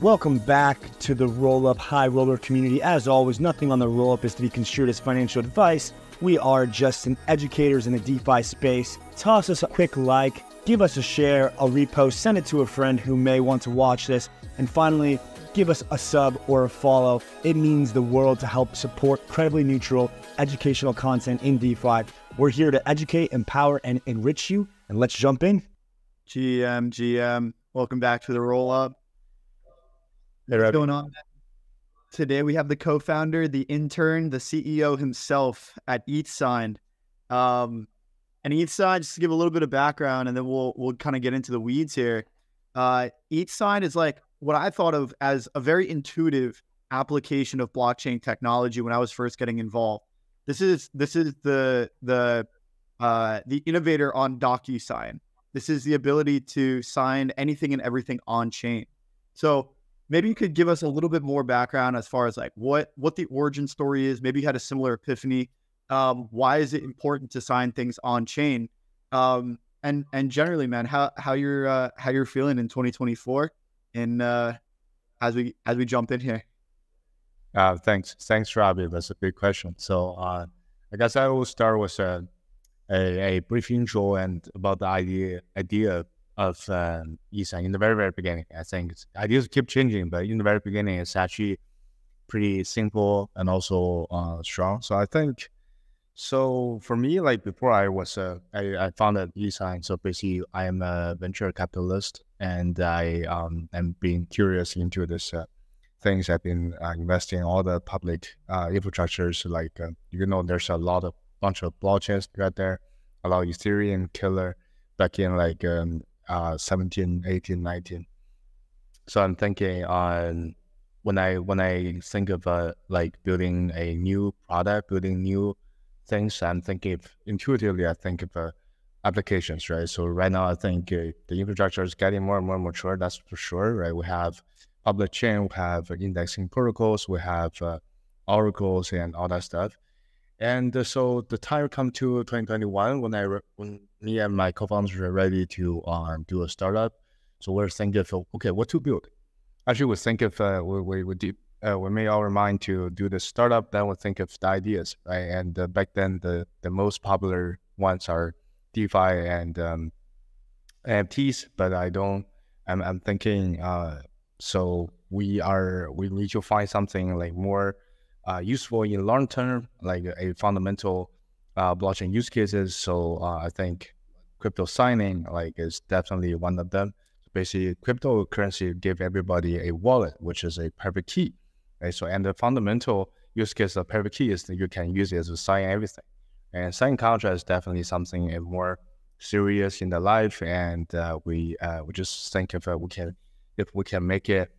Welcome back to the Roll-Up High Roller community. As always, nothing on the roll-up is to be construed as financial advice. We are just educators in the DeFi space. Toss us a quick like, give us a share, a repost, send it to a friend who may want to watch this, and finally, give us a sub or a follow. It means the world to help support credibly neutral educational content in DeFi. We're here to educate, empower, and enrich you, and let's jump in. GM, welcome back to the Roll-Up. What's going on? Today we have the co-founder, the intern, the CEO himself at ETHSign. And ETHSign, just to give a little bit of background, and then we'll kind of get into the weeds here. ETHSign is like what I thought of as a very intuitive application of blockchain technology when I was first getting involved. This is the innovator on Docusign. This is the ability to sign anything and everything on chain. So maybe you could give us a little bit more background as far as like what the origin story is. Maybe you had a similar epiphany. Why is it important to sign things on chain? And generally, man, how you're feeling in 2024? And as we jump in here. Thanks, Robbie. That's a big question. So I guess I will start with a brief intro and about the idea of ETHSign in the very beginning. I think ideas keep changing, but in the very beginning, it's actually pretty simple and also strong. So I think, so for me, like before I founded ETHSign. So basically, I am a venture capitalist, and I am being curious into this things. I've been investing in all the public infrastructures. Like there's a bunch of blockchains right there, a lot of Ethereum killer back in like 17, 18, 19. So I'm thinking when I think of like building a new product, building new things, I'm thinking intuitively, I think of applications, right? So right now I think the infrastructure is getting more and more mature, that's for sure, right? We have public chain, we have indexing protocols, we have oracles and all that stuff. And so the time come to 2021 when me and my co-founders were ready to do a startup. So we're thinking of, okay, what to build? Actually, we think of we made our mind to do the startup. Then we think of the ideas, right? And back then the most popular ones are DeFi and NFTs. But I'm thinking so we need to find something like more useful in long term, like a fundamental blockchain use cases. So I think crypto signing is definitely one of them. So basically, cryptocurrency give everybody a wallet, which is a private key, right? So and the fundamental use case of private key is that you can use it to sign everything. And sign contract is definitely something more serious in the life. And we just think if we can make it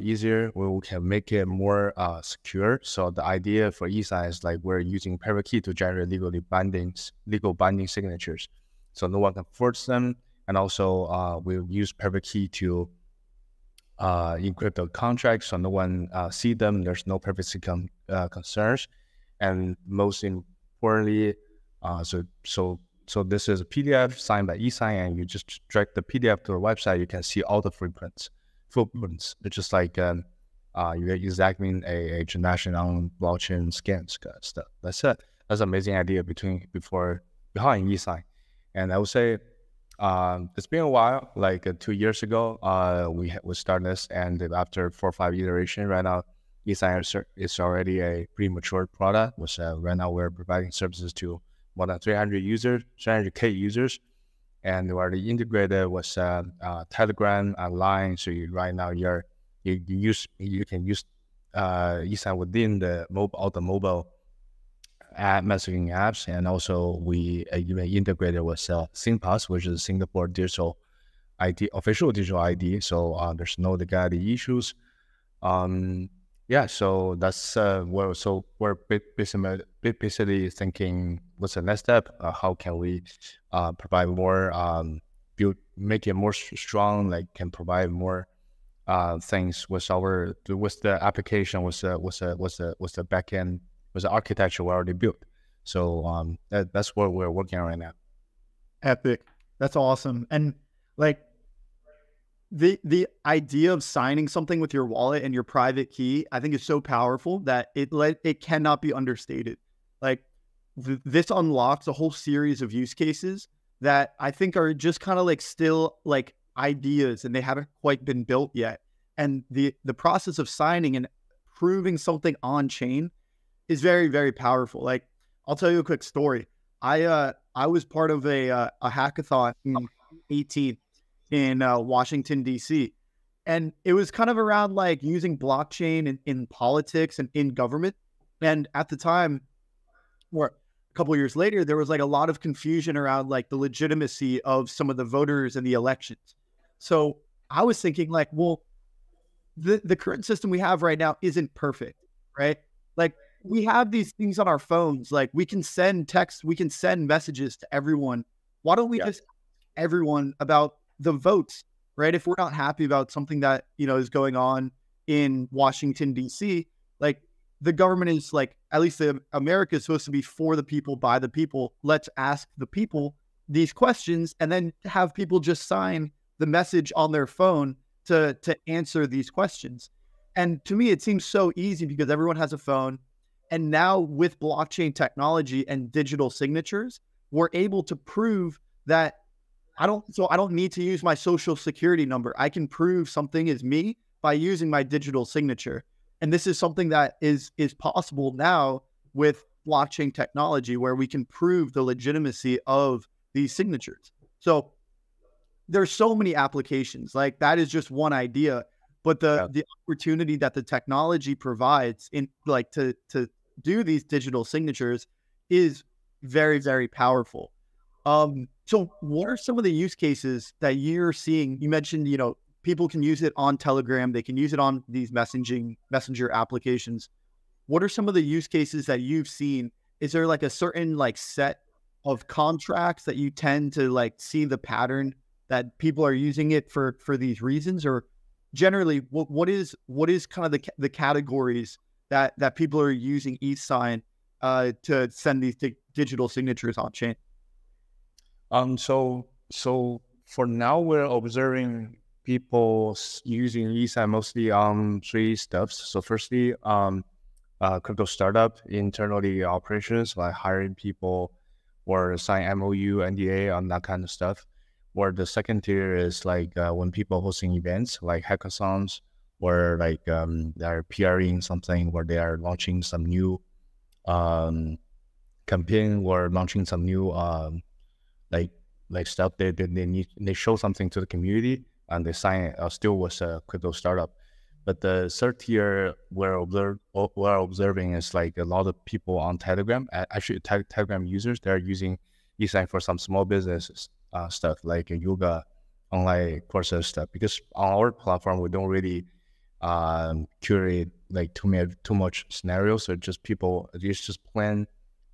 easier, we can make it more secure. So the idea for ETHSign is like we're using private key to generate legal binding signatures, so no one can forge them. And also we'll use private key to encrypt the contracts, so no one see them. There's no privacy concerns. And most importantly, so this is a PDF signed by ETHSign, and you just drag the PDF to the website. You can see all the footprints. It's just like you're executing a transaction on blockchain scams stuff. That's it. That's an amazing idea behind ETHSign. And I would say it's been a while. Like 2 years ago, we started this, and after 4 or 5 iterations, right now ETHSign is already a pretty mature product. Which right now we're providing services to more than 300K users. And we're already integrated with Telegram and Line. So right now you can use ETHSign within all the mobile messaging apps. And also we even integrated with SingPass, which is Singapore digital ID, official digital ID. So there's no legality issues. Yeah, so that's we're basically thinking what's the next step? How can we provide more make it more strong? Like can provide more things with the application, with the backend, with the architecture we already built. So that's what we're working on right now. Epic. That's awesome. And like the idea of signing something with your wallet and your private key, I think, is so powerful that it cannot be understated. Like this unlocks a whole series of use cases that I think are just kind of like still like ideas, and they haven't quite been built yet. And the process of signing and proving something on chain is very, very powerful. Like, I'll tell you a quick story. I was part of a hackathon in 2018 in Washington, D.C. And it was kind of around like using blockchain in politics and in government. And at the time, or a couple of years later, there was like a lot of confusion around like the legitimacy of some of the voters in the elections. So I was thinking like, well, the current system we have right now isn't perfect, right? Like, we have these things on our phones. Like, we can send texts, we can send messages to everyone. Why don't we just ask everyone about the votes, right? If we're not happy about something that, you know, is going on in Washington, D.C., like, the government is like, at least America is supposed to be for the people, by the people. Let's ask the people these questions and then have people just sign the message on their phone to answer these questions. And to me, it seems so easy because everyone has a phone. And now with blockchain technology and digital signatures, we're able to prove that I don't need to use my social security number. I can prove something is me by using my digital signature. And this is something that is possible now with blockchain technology, where we can prove the legitimacy of these signatures. So there's so many applications. Like, that is just one idea, but the opportunity that the technology provides in like to do these digital signatures is very, very powerful. So what are some of the use cases that you're seeing? You mentioned, you know, people can use it on Telegram. They can use it on these messenger applications. What are some of the use cases that you've seen? Is there like a certain like set of contracts that you tend to like see the pattern that people are using it for these reasons? Or generally, what is kind of the categories that people are using ETHSign to send these digital signatures on chain? So for now, we're observing people using ETHSign mostly on three steps. So firstly, crypto startup internally operations, like hiring people or sign MOU, NDA on that kind of stuff. Or the second tier is like when people hosting events like hackathons, or like they're PRing something, where they are launching some new campaign, or launching some new like stuff. They show something to the community and they sign still with a crypto startup. But the third tier we're observing is like a lot of people on Telegram, actually Telegram users, they're using ETHSign for some small businesses. Stuff like yoga, online courses stuff, because on our platform we don't really curate like too much scenarios. So just people, it's just plain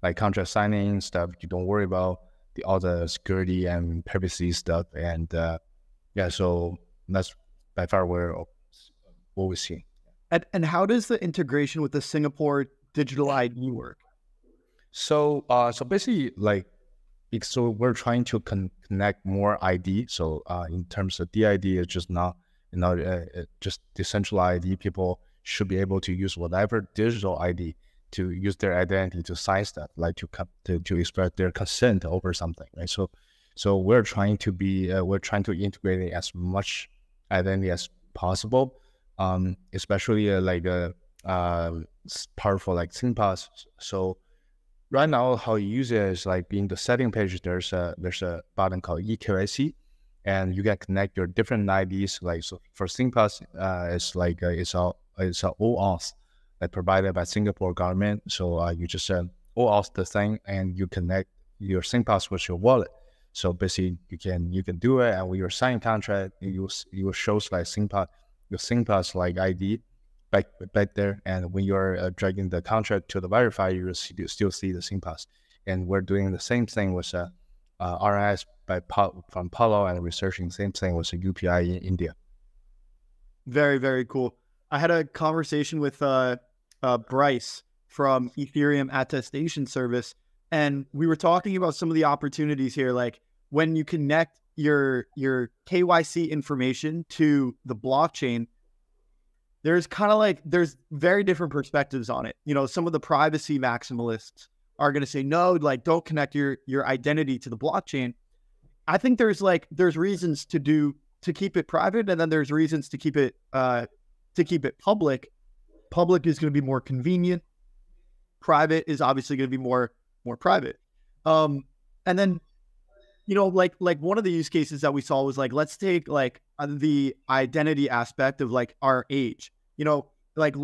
like contract signing stuff. You don't worry about all the security and privacy stuff. And so that's by far what we see. And how does the integration with the Singapore digital ID work? So basically, like, so we're trying to connect more ID. So in terms of DID, it's just not, just decentralized ID. People should be able to use whatever digital ID to use their identity to sign stuff, like to express their consent over something, right? So we're trying to integrate as much identity as possible, especially like powerful like SingPass. So right now, how you use it is like in the setting page, there's a button called 𝗵𝗂𝗁𝗃, and you can connect your different IDs. Like, so for SingPass, it's like it's a OAuth like provided by Singapore government. So you just OAuth the thing, and you connect your SingPass with your wallet. So basically, you can do it, and when you're signing contract, you will show like your SingPass like ID back there, and when you're dragging the contract to the verifier, you will still see the SingPass. And we're doing the same thing with RIS from Palo, and researching the same thing with the UPI in India. Very, very cool. I had a conversation with Bryce from Ethereum attestation service, and we were talking about some of the opportunities here. Like, when you connect your KYC information to the blockchain, there's kind of like, there's very different perspectives on it. You know, some of the privacy maximalists are going to say, no, like don't connect your identity to the blockchain. I think there's reasons to keep it private, and then there's reasons to keep it public. Public is going to be more convenient. Private is obviously going to be more private. And then, you know, like one of the use cases that we saw was like, let's take like the identity aspect of like our age. You know, like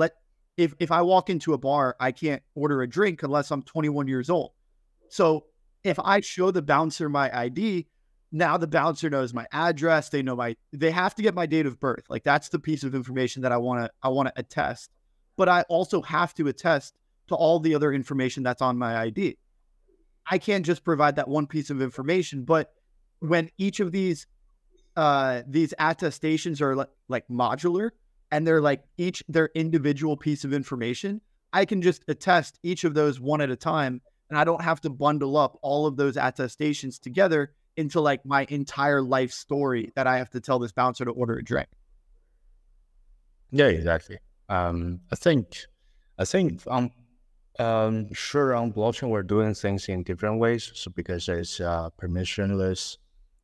if I walk into a bar, I can't order a drink unless I'm 21 years old. So if I show the bouncer my ID, now the bouncer knows my address. They have to get my date of birth. Like that's the piece of information that I want to attest. But I also have to attest to all the other information that's on my ID. I can't just provide that one piece of information. But when each of these attestations are like modular, and they're like each their individual piece of information, I can just attest each of those one at a time, and I don't have to bundle up all of those attestations together into like my entire life story that I have to tell this bouncer to order a drink. Yeah, exactly. I think sure, on blockchain we're doing things in different ways. So because it's a permissionless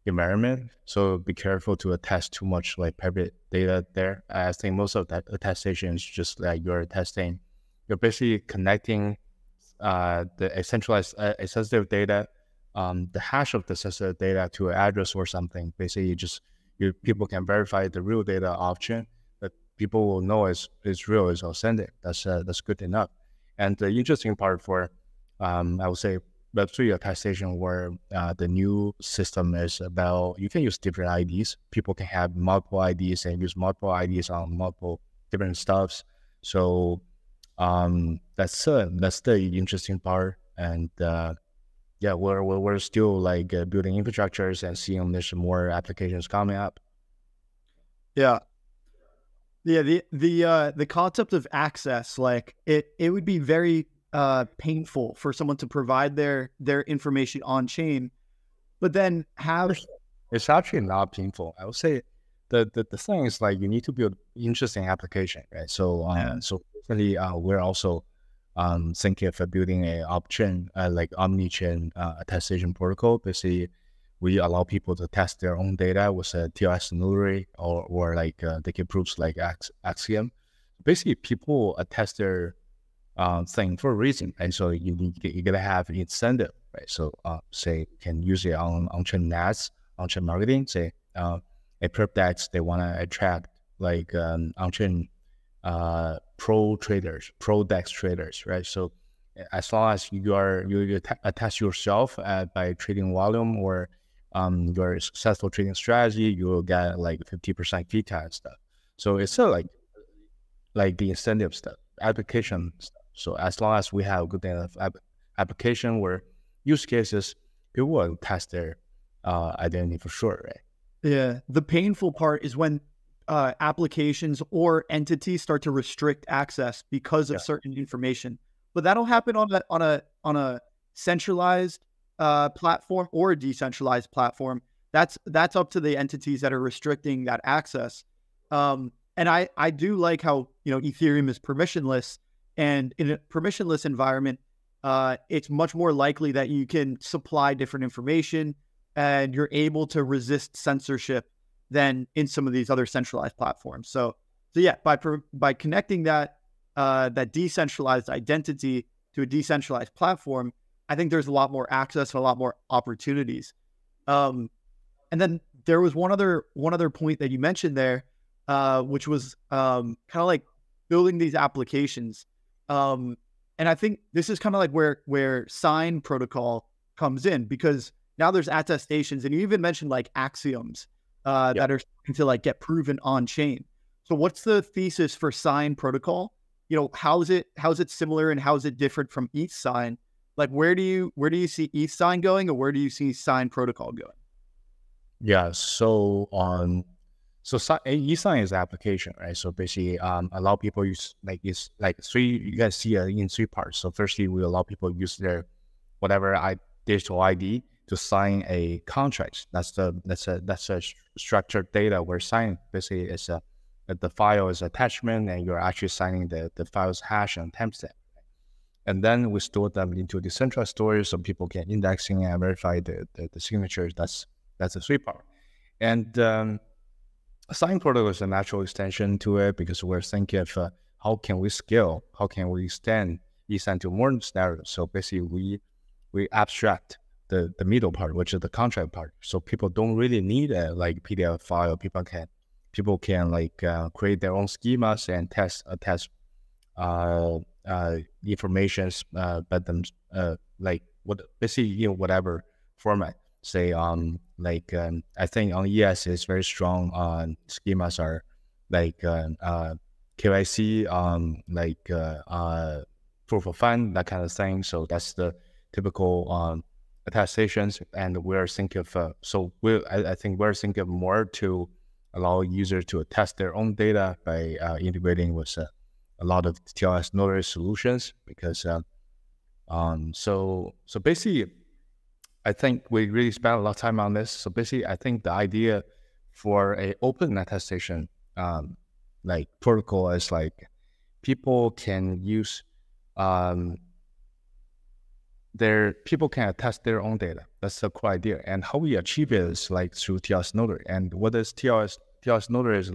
environment, so be careful to attest too much like private data there. I think most of that attestation is just like you're attesting, you're basically connecting the centralized sensitive data, the hash of the sensitive data to an address or something. Basically, people can verify the real data option, but people will know it's real, it's authentic. That's good enough. And the interesting part for I would say Web3 attestation, where the new system is about, you can use different IDs. People can have multiple IDs and use multiple IDs on multiple different stuffs. So that's the interesting part. And yeah, we're still like building infrastructures and seeing there's more applications coming up. Yeah. Yeah, the concept of access, like it would be very painful for someone to provide their information on chain, but then have it's actually not painful. I would say the thing is like you need to build interesting application, right? So so recently we're also thinking of building a option like omni-chain attestation protocol. Basically, we allow people to test their own data with a TLS notary or like they can proofs like Axiom. Basically, people attest their thing for a reason, and so you're gonna have incentive, right? So say you can use it on Onchain ads, Onchain marketing. Say a perp DEX, they want to attract like Onchain pro DEX traders, right? So as long as you attest yourself by trading volume or your successful trading strategy, you will get like 50% fee and stuff. So it's still like the incentive stuff, application stuff. So as long as we have good enough application where use cases, people will test their identity for sure, right? Yeah. The painful part is when applications or entities start to restrict access because of certain information. But that'll happen on a centralized platform or a decentralized platform. That's up to the entities that are restricting that access. And I do like how, you know, Ethereum is permissionless, and in a permissionless environment, it's much more likely that you can supply different information and you're able to resist censorship than in some of these other centralized platforms. So yeah, by connecting that decentralized identity to a decentralized platform, I think there's a lot more access and a lot more opportunities. And then there was one other point that you mentioned there, which was kind of like building these applications. And I think this is kind of like where sign protocol comes in, because now there's attestations, and you even mentioned like axioms that are starting to like get proven on chain. So what's the thesis for sign protocol? You know, how is it similar and how is it different from ETHSign? Like where do you see ETHSign going, or where do you see sign protocol going? Yeah, so ETHSign is the application, right? So basically, allow people use three. You guys see in three parts. So firstly, we allow people use their whatever digital ID to sign a contract. That's a structured data we're signing. Basically, it's the file is attachment, and you're actually signing the file's hash and timestamp. And then we store them into decentralized storage so people can indexing and verify the signatures. That's the sweet part. And sign protocol is a natural extension to it, because we're thinking of how can we scale, how can we extend ETHSign to more scenarios. So basically, we abstract the middle part, which is the contract part. So people don't really need a PDF file. People can create their own schemas and attach information, but them basically whatever format. Say I think on ES is very strong on schemas are 𝗿𝗵𝗴𝗵, proof of fund, that kind of thing. So that's the typical attestations, and we're thinking of I think we're thinking more to allow users to attest their own data by integrating with a lot of TLS notary solutions, because so basically I think we really spent a lot of time on this. So basically I think the idea for a open attestation protocol is people can use people can attest their own data. That's the core idea. And how we achieve it is through TLS notary. And what is TLS notary is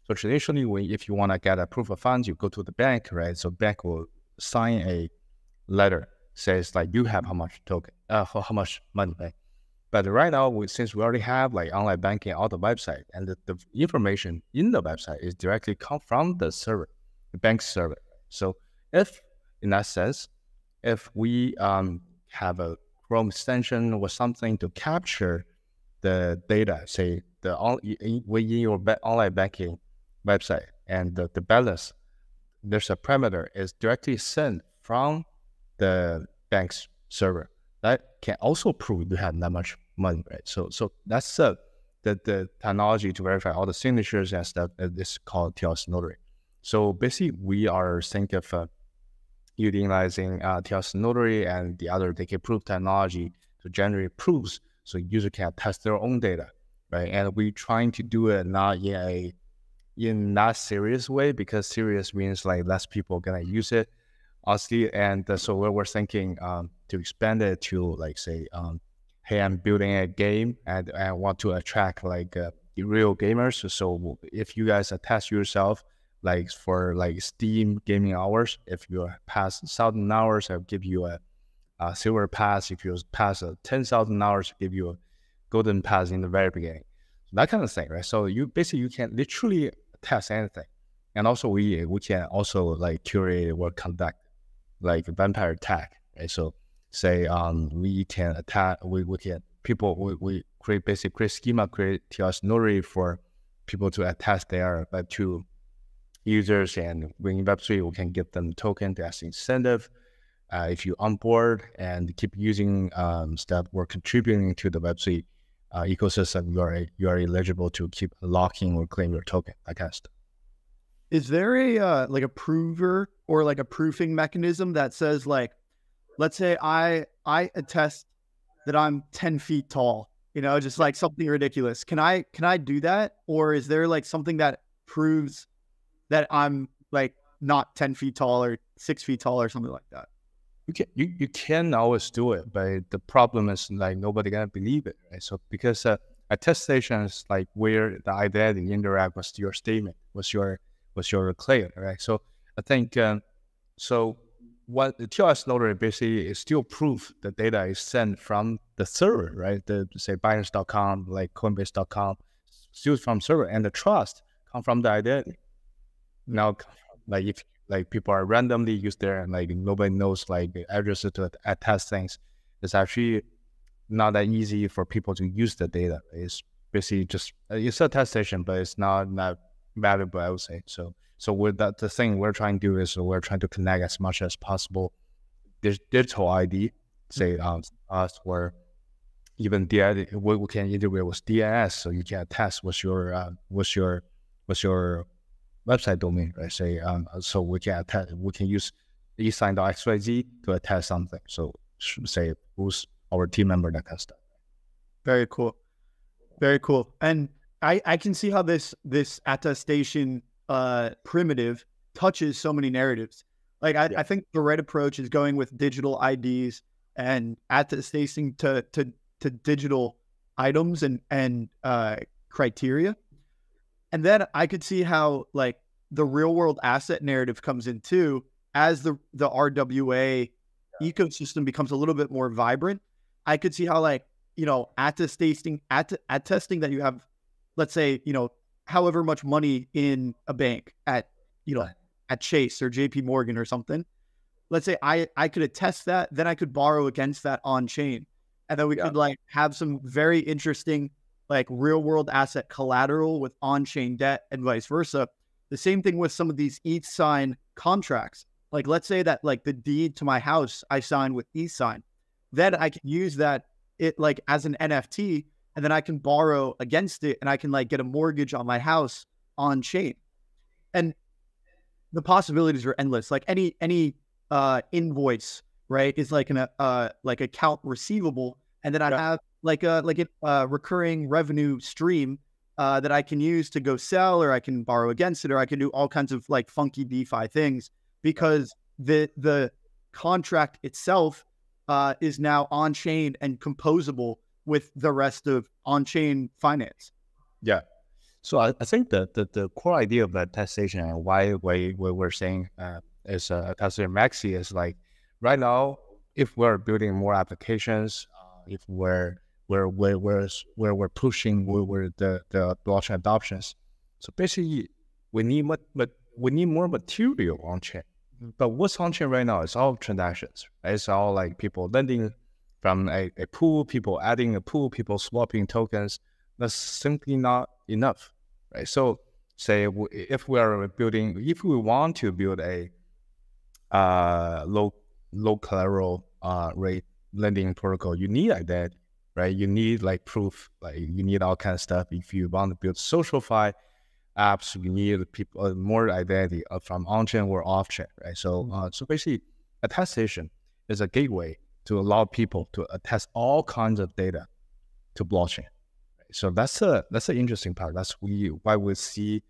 so traditionally, if you want to get a proof of funds, you go to the bank, right? So bank will sign a letter, says you have how much token, how much money, right? But right now, since we already have online banking on the website, and the information in the website is directly come from the server, the bank server. So if, in that sense, if we have a Chrome extension or something to capture the data, say within your online banking website, and the balance, there's a parameter is directly sent from the bank's server, that can also prove you have that much money, right? So that's the technology to verify all the signatures and stuff. This is called TLS notary. So basically, we are thinking of utilizing TLS notary and the other DK proof technology to generate proofs, so user can test their own data, right? And we're trying to do it not in not serious way, because serious means less people gonna use it, honestly. And so we're thinking to expand it to say, hey, I'm building a game and I want to attract real gamers. So if you guys attest yourself, for Steam gaming hours, if you pass 1,000 hours, I'll give you a silver pass. If you pass 10,000 hours, I'll give you a golden pass in the very beginning. So that kind of thing, right? So you can literally test anything. And also we can also curate or conduct vampire attack, right? So say we can attack, we create schema, create TLS notary for people to attest their Web2 users, and in Web3 we can give them token as incentive. If you onboard and keep using stuff or contributing to the Web3 ecosystem, you are eligible to keep locking or claim your token, that kind of stuff. Is there a prover or a proofing mechanism that says let's say I attest that I'm 10 feet tall, just something ridiculous. Can I do that? Or is there something that proves that I'm not 10 feet tall or 6 feet tall or something like that? You can always do it, but the problem is nobody gonna believe it, right? So because attestation is where the identity interact with your statement, with your claim, right? So I think so what the TLS notary basically is still proof the data is sent from the server, right? The say Binance.com, Coinbase.com, still from server, and the trust come from the identity. Now, if people are randomly use there and nobody knows the addresses to attest things, it's actually not that easy for people to use the data. It's basically just it's a attestation, but it's not valuable, I would say. So with that, the thing we're trying to do is we're trying to connect as much as possible this digital ID, say us, or even DID. We can integrate with DNS, so you can attest with your website domain, right? Say so we can use ETHSign.xyz to attest something. So say who's our team member, that kind of stuff. Very cool. Very cool. And I can see how this attestation primitive touches so many narratives. Like I think the right approach is going with digital IDs and attesting to digital items and criteria. And then I could see how like the real world asset narrative comes in too, as the RWA ecosystem becomes a little bit more vibrant. I could see how like, you know, attesting that you have, let's say, you know, however much money in a bank at, you know, at Chase or JP Morgan or something. Let's say I could attest that, then I could borrow against that on chain. And then we could like have some very interesting like real world asset collateral with on-chain debt and vice versa. The same thing with some of these ETHSign contracts. Like let's say that like the deed to my house I signed with ETHSign. Then I can use that like as an NFT, and then I can borrow against it, and I can like get a mortgage on my house on chain. And the possibilities are endless. Like any invoice, right, is like an account receivable, and then I have like a recurring revenue stream that I can use to go sell, or I can borrow against it, or I can do all kinds of like funky DeFi things, because the contract itself is now on chain and composable with the rest of on-chain finance. Yeah. So I think that the core idea of attestation and why we're saying is attestation maxi is like right now, if we're building more applications, if we're pushing the blockchain adoptions, so basically we need more material on chain. But what's on chain right now is all transactions. Right? It's all like people lending from a pool, people adding a pool, people swapping tokens. That's simply not enough, right? So say if we want to build a low collateral rate lending protocol, you need identity, right? You need like proof, like you need all kinds of stuff. If you want to build SocialFi apps, you need people more identity from on-chain or off-chain, right? So so basically attestation is a gateway to allow people to attest all kinds of data to blockchain. So that's an interesting part. That's why we see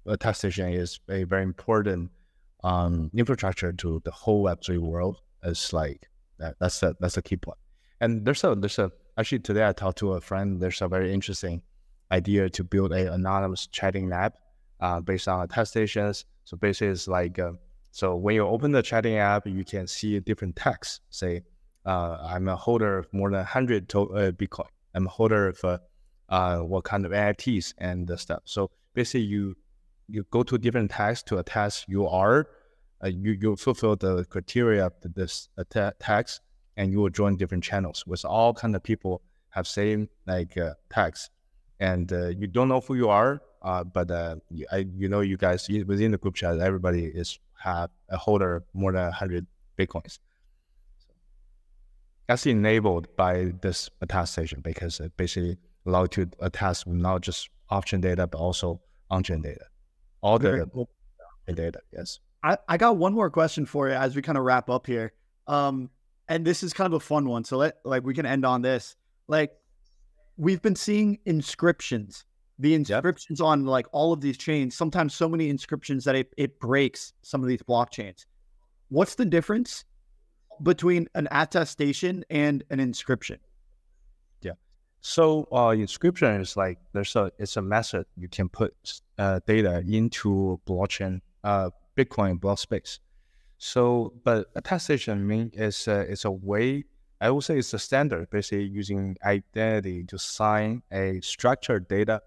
attestation is a very important infrastructure to the whole Web3 world. It's like that's a key point. And there's a actually today I talked to a friend. There's a very interesting idea to build an anonymous chatting app based on attestations. So basically it's like so when you open the chatting app, you can see different texts. Say I'm a holder of more than 100 Bitcoin. I'm a holder of what kind of NFTs and the stuff. So basically you go to different tags to attest you are, you fulfill the criteria of this tags, and you will join different channels with all kind of people have same like tags. And you don't know who you are, but you know, you guys within the group chat, everybody have a holder of more than 100 Bitcoins. That's enabled by this attestation because it basically allows you to attest not just off-chain data, but also on-chain data. All the data, yes. I got one more question for you as we kind of wrap up here. And this is kind of a fun one. So we can end on this. Like we've been seeing inscriptions, the inscriptions on like all of these chains, sometimes so many inscriptions that it breaks some of these blockchains. What's the difference between an attestation and an inscription? Yeah. So inscription is like it's a method you can put data into blockchain, Bitcoin block space. So, but attestation is a way, I would say it's a standard, basically using identity to sign a structured data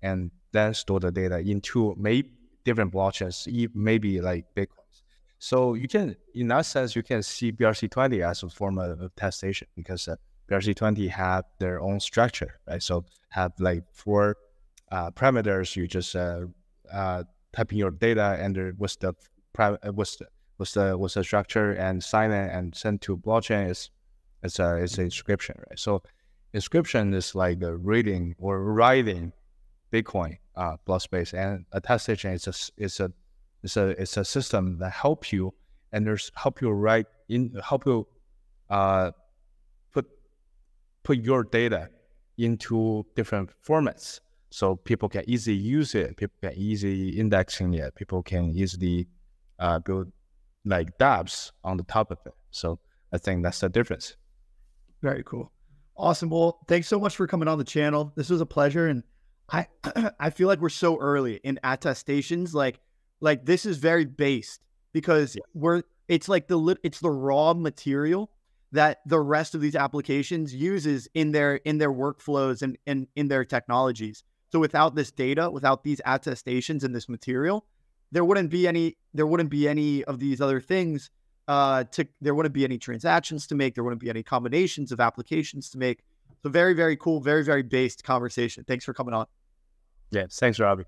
and then store the data into maybe different blockchains, maybe like Bitcoins. So you can, in that sense, you can see BRC20 as a form of attestation because BRC20 have their own structure, right? So have like 4 parameters. You just type in your data and what's the structure and sign it and send to blockchain it's an inscription, right? So inscription is like reading or writing Bitcoin block space, and attestation is a system that help you and help you write in, help you put put your data into different formats, so people can easily use it, people can easily indexing it, people can easily build like dApps on the top of it. So I think that's the difference. Very cool. Awesome. Well, thanks so much for coming on the channel. This was a pleasure. And I feel like we're so early in attestations. Like this is very based because it's like it's the raw material that the rest of these applications uses in their workflows and in their technologies. So without this data, without these attestations and this material, there wouldn't be any of these other things. There wouldn't be any transactions to make. There wouldn't be any combinations of applications to make. So very, very cool, very, very based conversation. Thanks for coming on. Yeah, thanks, Robbie.